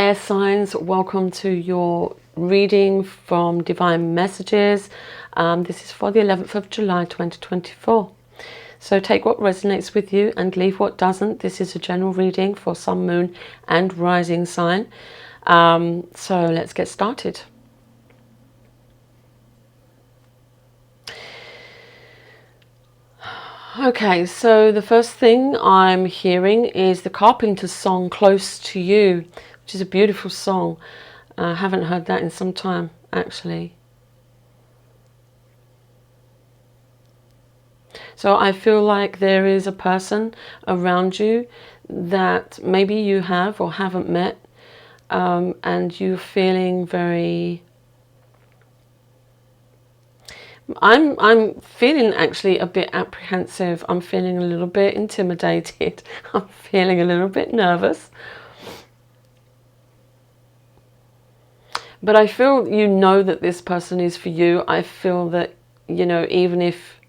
Air signs, welcome to your reading from Divine Messages. This is for the 11th of July 2024. So take what resonates with you and leave what doesn't. This is a general reading for Sun, Moon and Rising sign. So let's get started. Okay, so the first thing I'm hearing is the Carpenter's song, Close to You, which is a beautiful song. I haven't heard that in some time, actually. So I feel like there is a person around you that maybe you have or haven't met, and you're feeling very... I'm feeling actually a bit apprehensive. I'm feeling a little bit intimidated. I'm feeling a little bit nervous. But I feel you know that this person is for you. I feel that, you know, even if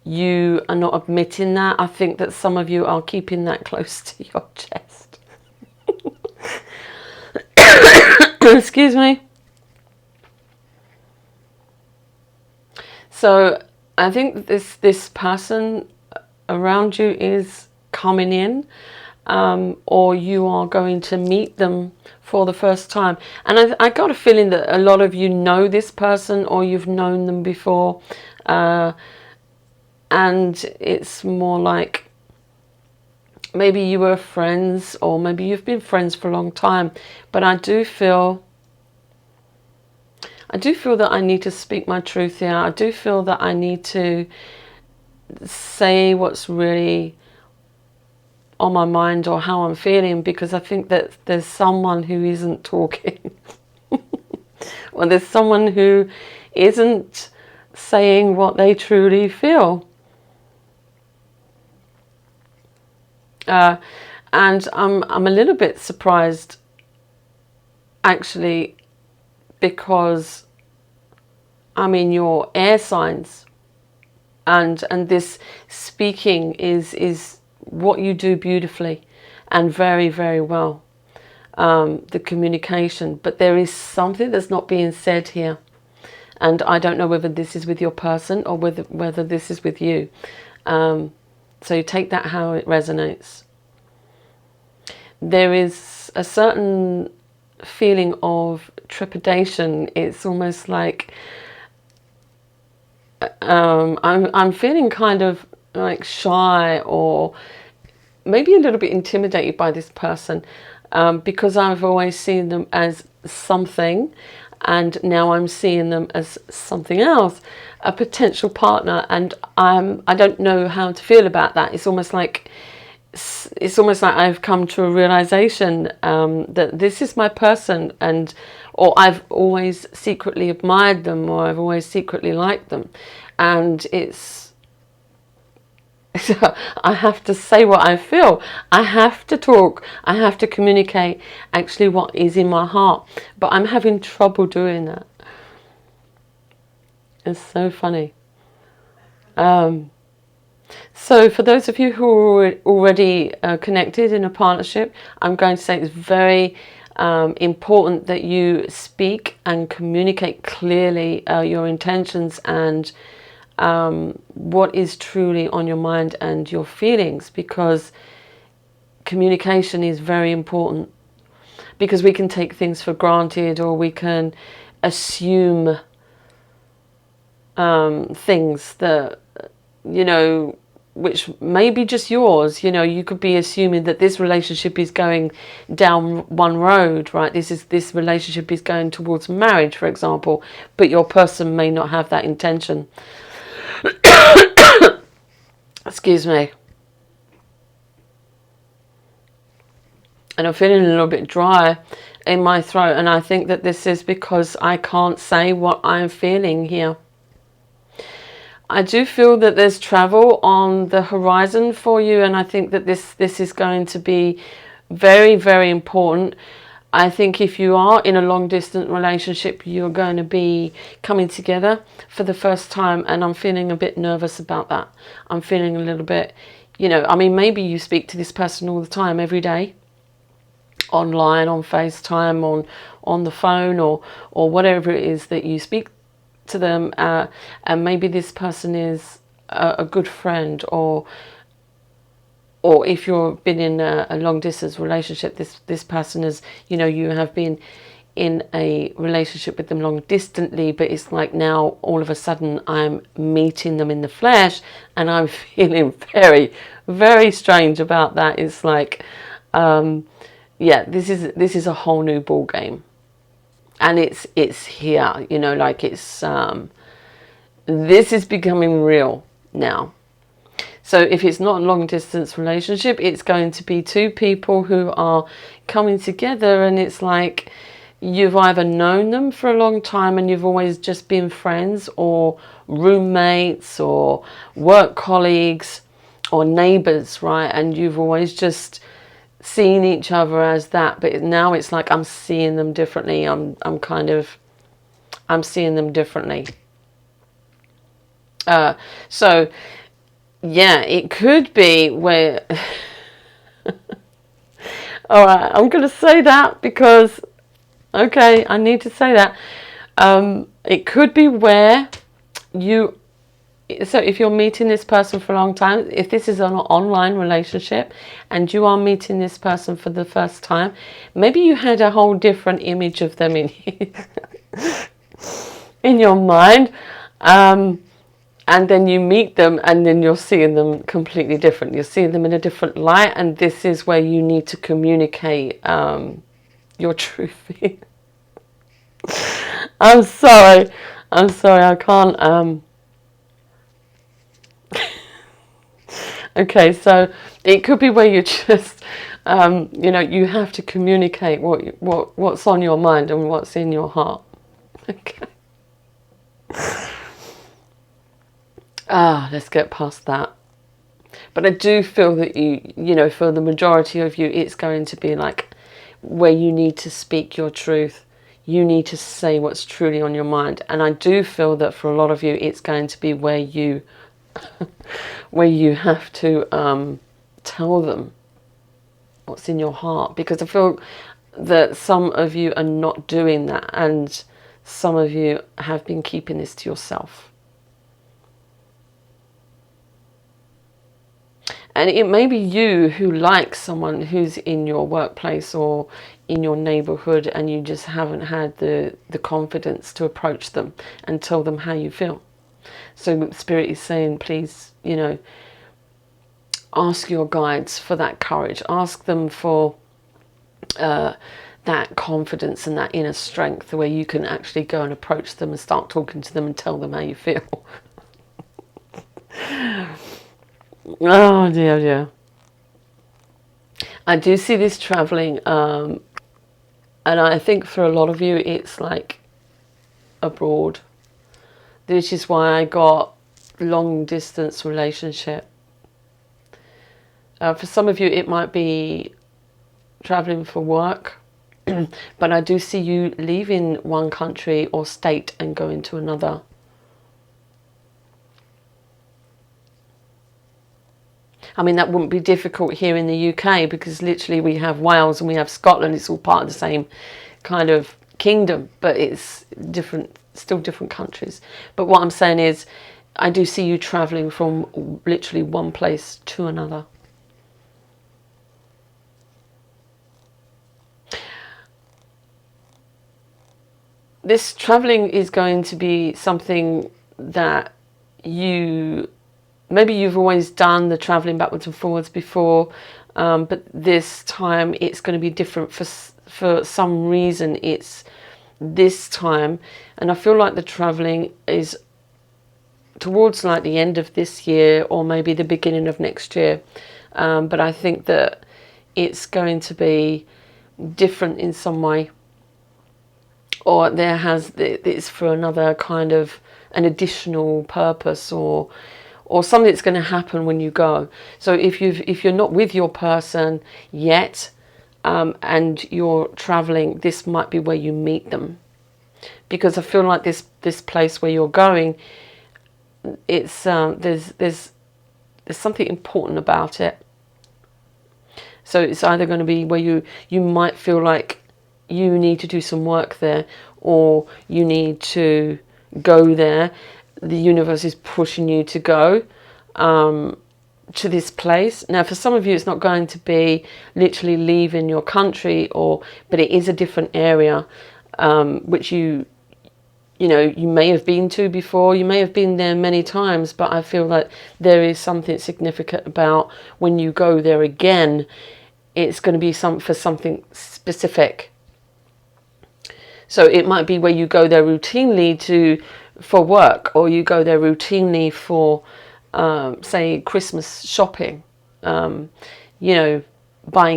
you are not admitting that, I think that some of you are keeping that close to your chest. Excuse me. So I think this person around you is coming in, or you are going to meet them for the first time. And I got a feeling that a lot of you know this person or you've known them before, and it's more like maybe you were friends or maybe you've been friends for a long time. But I do feel that I need to speak my truth here. I do feel that I need to say what's really on my mind or how I'm feeling, because I think that there's someone who isn't talking. Or there's someone who isn't saying what they truly feel. And I'm a little bit surprised, actually, because I'm in your air signs, and this speaking is what you do beautifully and very, very well, the communication. But there is something that's not being said here, and I don't know whether this is with your person or whether this is with you. So you take that how it resonates. There is a certain feeling of trepidation. It's almost like I'm feeling kind of like shy or maybe a little bit intimidated by this person, because I've always seen them as something, and now I'm seeing them as something else, a potential partner, and I don't know how to feel about that. It's almost like I've come to a realization that this is my person, or I've always secretly admired them, or I've always secretly liked them, and it's I have to say what I feel. I have to talk. I have to communicate actually what is in my heart, but I'm having trouble doing that. It's so funny. So for those of you who are already connected in a partnership, I'm going to say it's very important that you speak and communicate clearly your intentions and what is truly on your mind and your feelings, because communication is very important, because we can take things for granted, or we can assume things that, you know, which may be just yours. You know, you could be assuming that this relationship is going down one road, right? This relationship is going towards marriage, for example, but your person may not have that intention. Excuse me. And I'm feeling a little bit dry in my throat, and I think that this is because I can't say what I'm feeling here. I do feel that there's travel on the horizon for you, and I think that this is going to be very, very important. I think if you are in a long distance relationship, you're going to be coming together for the first time, and I'm feeling a bit nervous about that. I'm feeling a little bit, you know, I mean, maybe you speak to this person all the time, every day, online, on FaceTime, on the phone, or whatever it is that you speak to them, and maybe this person is a good friend, or if you've been in a long distance relationship, this person is, you know, you have been in a relationship with them long distantly, but it's like now all of a sudden I'm meeting them in the flesh, and I'm feeling very, very strange about that. It's like, yeah, this is a whole new ball game, and it's here, you know, like it's this is becoming real now. So if it's not a long distance relationship, it's going to be two people who are coming together, and it's like you've either known them for a long time and you've always just been friends, or roommates, or work colleagues, or neighbors, right? And you've always just seen each other as that, but now it's like I'm seeing them differently. I'm seeing them differently. So yeah, it could be where all right, I'm going to say that because, okay, I need to say that. It could be where you, so if you're meeting this person for a long time, if this is an online relationship and you are meeting this person for the first time, maybe you had a whole different image of them in your mind. And then you meet them, and then you're seeing them completely different. You're seeing them in a different light, and this is where you need to communicate your truth. I'm sorry. I can't. Okay, so it could be where you just, you know, you have to communicate what's on your mind and what's in your heart. Okay. Let's get past that. But I do feel that you know, for the majority of you, it's going to be like where you need to speak your truth. You need to say what's truly on your mind. And I do feel that for a lot of you, it's going to be where you, where you have to tell them what's in your heart. Because I feel that some of you are not doing that, and some of you have been keeping this to yourself. And it may be you who likes someone who's in your workplace or in your neighborhood, and you just haven't had the confidence to approach them and tell them how you feel. So Spirit is saying, please, you know, ask your guides for that courage. Ask them for that confidence and that inner strength where you can actually go and approach them and start talking to them and tell them how you feel. Oh dear, dear. I do see this traveling, and I think for a lot of you it's like abroad. This is why I got long distance relationship. For some of you it might be traveling for work, but I do see you leaving one country or state and going to another. I mean, that wouldn't be difficult here in the UK, because literally we have Wales and we have Scotland. It's all part of the same kind of kingdom, but it's different, still different countries. But what I'm saying is, I do see you traveling from literally one place to another. This traveling is going to be something that maybe you've always done the traveling backwards and forwards before, but this time it's going to be different. For some reason it's this time, and I feel like the traveling is towards like the end of this year or maybe the beginning of next year, but I think that it's going to be different in some way, or it's for another kind of an additional purpose, or something that's going to happen when you go. So if you're not with your person yet, and you're traveling, this might be where you meet them, because I feel like this place where you're going, it's there's something important about it. So it's either going to be where you might feel like you need to do some work there, or you need to go there. The universe is pushing you to go to this place. Now, for some of you, it's not going to be literally leaving your country, but it is a different area, which you may have been to before. You may have been there many times, but I feel like there is something significant about when you go there again. It's going to be for something specific. So it might be where you go there routinely for work, or you go there routinely for, say, Christmas shopping, buying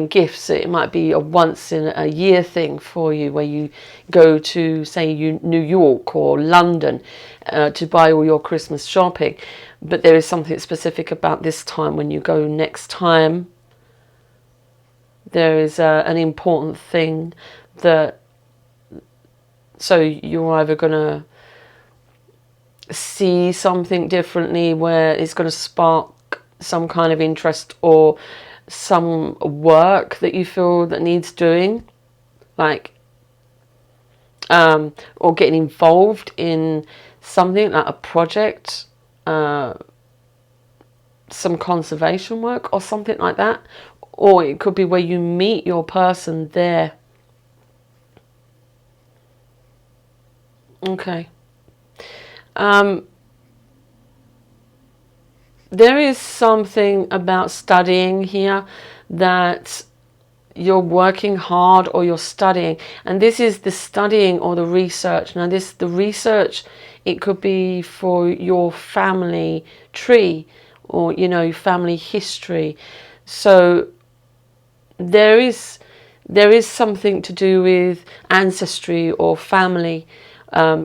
gifts. It might be a once in a year thing for you, where you go to, say, New York or London to buy all your Christmas shopping. But there is something specific about this time when you go next time. There is an important thing so you're either going to see something differently, where it's going to spark some kind of interest, or some work that you feel that needs doing, like or getting involved in something like a project, some conservation work or something like that. Or it could be where you meet your person there. Okay. There is something about studying here, that you're working hard or you're studying. And this is the studying or the research. Now the research, it could be for your family tree, or, family history. So there is something to do with ancestry or family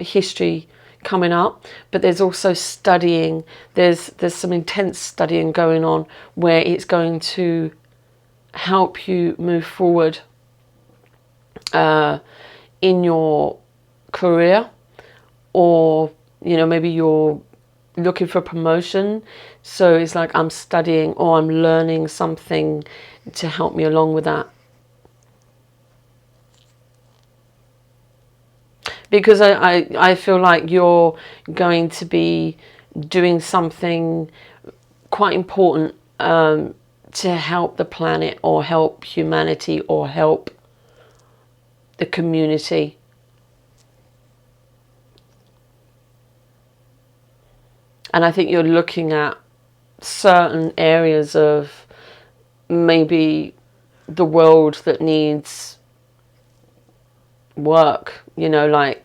history coming up, but there's also studying. There's some intense studying going on, where it's going to help you move forward in your career, or maybe you're looking for promotion, so it's like, I'm studying or I'm learning something to help me along with that. Because I feel like you're going to be doing something quite important to help the planet, or help humanity, or help the community. And I think you're looking at certain areas of maybe the world that needs work, like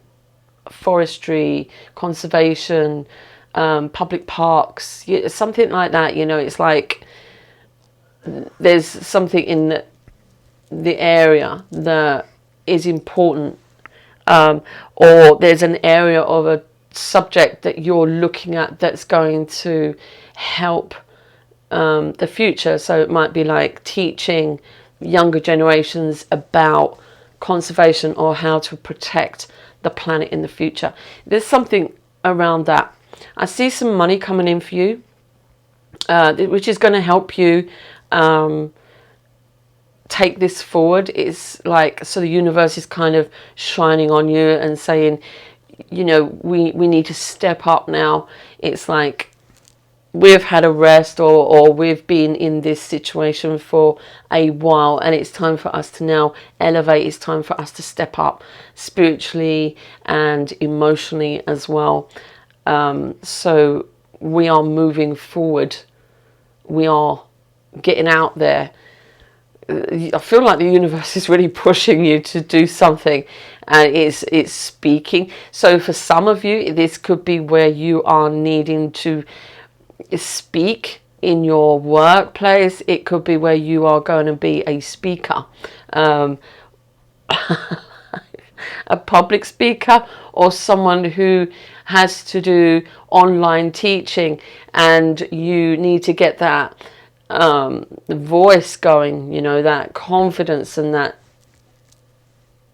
forestry, conservation, public parks, something like that. It's like there's something in the area that is important, or there's an area of a subject that you're looking at that's going to help the future. So it might be like teaching younger generations about conservation, or how to protect the planet in the future. There's something around that. I see some money coming in for you, which is going to help you take this forward. It's like, so the universe is kind of shining on you and saying, we need to step up now. It's like, we've had a rest, or we've been in this situation for a while, and it's time for us to now elevate. It's time for us to step up spiritually and emotionally as well. So we are moving forward. We are getting out there. I feel like the universe is really pushing you to do something, and it's speaking. So for some of you, this could be where you are needing to speak in your workplace. It could be where you are going to be a speaker, a public speaker, or someone who has to do online teaching, and you need to get that voice going, that confidence, and that,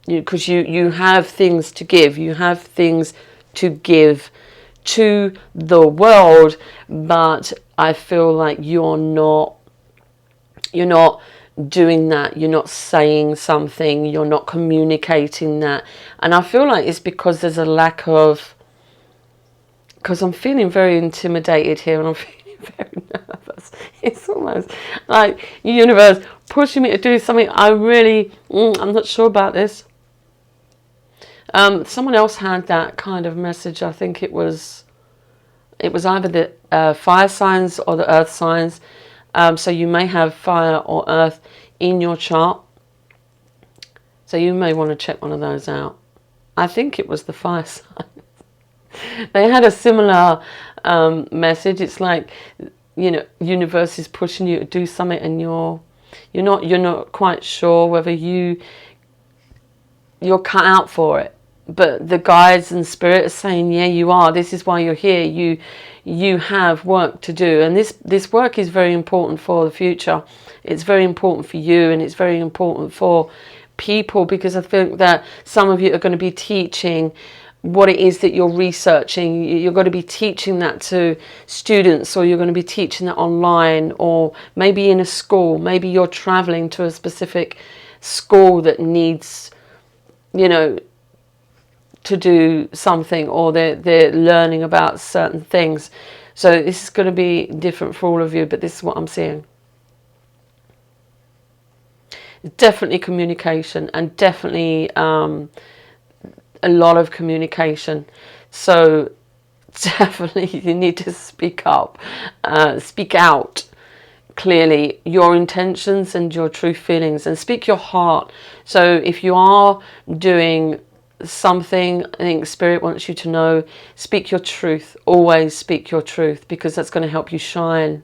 because you have things to give. You have things to give to the world, but I feel like you're not doing that, you're not saying something, you're not communicating that. And I feel like it's because there's a lack of, because I'm feeling very intimidated here and I'm feeling very nervous. It's almost like universe pushing me to do something I really, I'm not sure about this. Someone else had that kind of message. I think it was either the fire signs or the earth signs. So you may have fire or earth in your chart. So you may want to check one of those out. I think it was the fire sign. They had a similar message. It's like, you know, universe is pushing you to do something, and you're not quite sure whether you're cut out for it. But the guides and spirit are saying, yeah, you are. This is why you're here. You have work to do, and this work is very important for the future. It's very important for you, and it's very important for people, because I think that some of you are going to be teaching what it is that you're researching. You're going to be teaching that to students, or you're going to be teaching that online, or maybe in a school. Maybe you're traveling to a specific school that needs, you know, to do something, or they're learning about certain things. So this is going to be different for all of you, but this is what I'm seeing. Definitely communication, and definitely a lot of communication. So definitely you need to speak up, speak out clearly your intentions and your true feelings, and speak your heart. So if you are doing something, I think spirit wants you to know, speak your truth. Always speak your truth, because that's going to help you shine.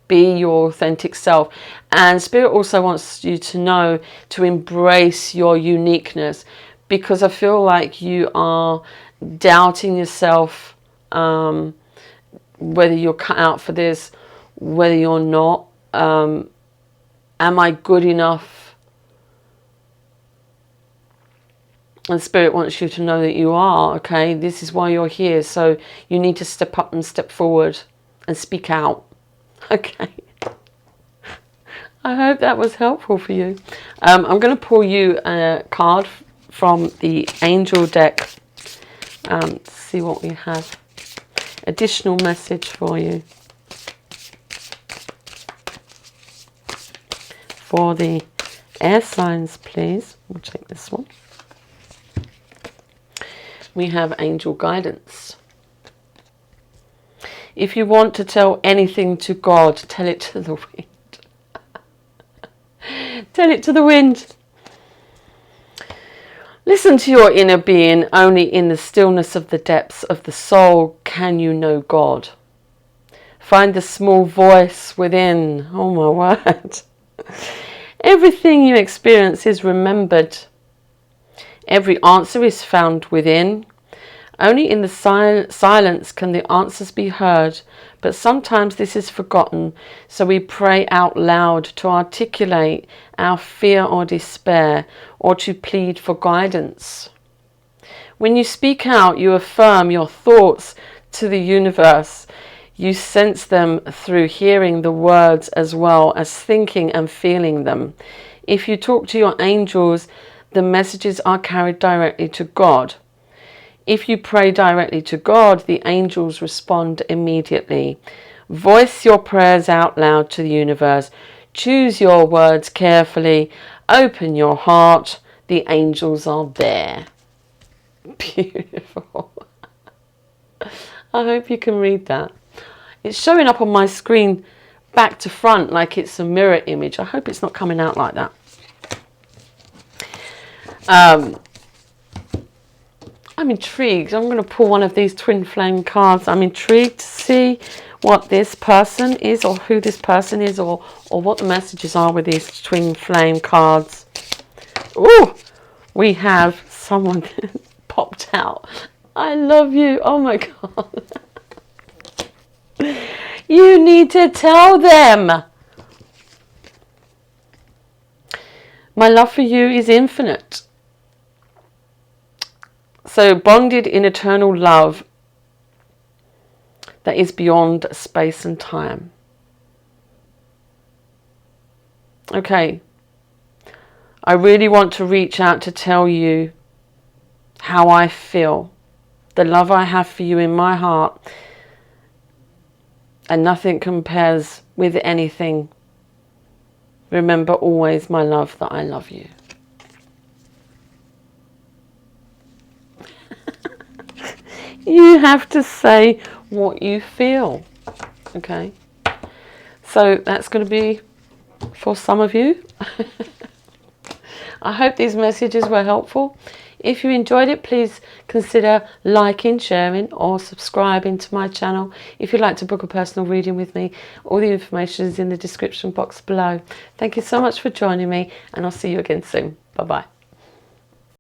Be your authentic self. And spirit also wants you to know to embrace your uniqueness, because I feel like you are doubting yourself, whether you're cut out for this, whether you're not. Am I good enough? And spirit wants you to know that you are, okay? This is why you're here. So you need to step up and step forward and speak out. Okay. I hope that was helpful for you. I'm going to pull you a card from the angel deck. See what we have. Additional message for you. For the air signs, please. We'll take this one. We have angel guidance. If you want to tell anything to God, tell it to the wind. Tell it to the wind. Listen to your inner being. Only in the stillness of the depths of the soul can you know God. Find the small voice within. Oh my word. Everything you experience is remembered. Every answer is found within. Only in the silence can the answers be heard, but sometimes this is forgotten, so we pray out loud to articulate our fear or despair, or to plead for guidance. When you speak out, you affirm your thoughts to the universe. You sense them through hearing the words as well as thinking and feeling them. If you talk to your angels, the messages are carried directly to God. If you pray directly to God, the angels respond immediately. Voice your prayers out loud to the universe. Choose your words carefully. Open your heart. The angels are there. Beautiful. I hope you can read that. It's showing up on my screen back to front like it's a mirror image. I hope it's not coming out like that. I'm intrigued. I'm going to pull one of these twin flame cards. I'm intrigued to see what this person is, or who this person is, or what the messages are with these twin flame cards. Ooh, we have someone popped out. I love you. Oh my God. You need to tell them. My love for you is infinite. So bonded in eternal love that is beyond space and time. Okay. I really want to reach out to tell you how I feel, the love I have for you in my heart, and nothing compares with anything. Remember always, my love, that I love you. You have to say what you feel. Okay. So that's going to be for some of you. I hope these messages were helpful. If you enjoyed it, please consider liking, sharing or subscribing to my channel. If you'd like to book a personal reading with me, all the information is in the description box below. Thank you so much for joining me, and I'll see you again soon. Bye-bye.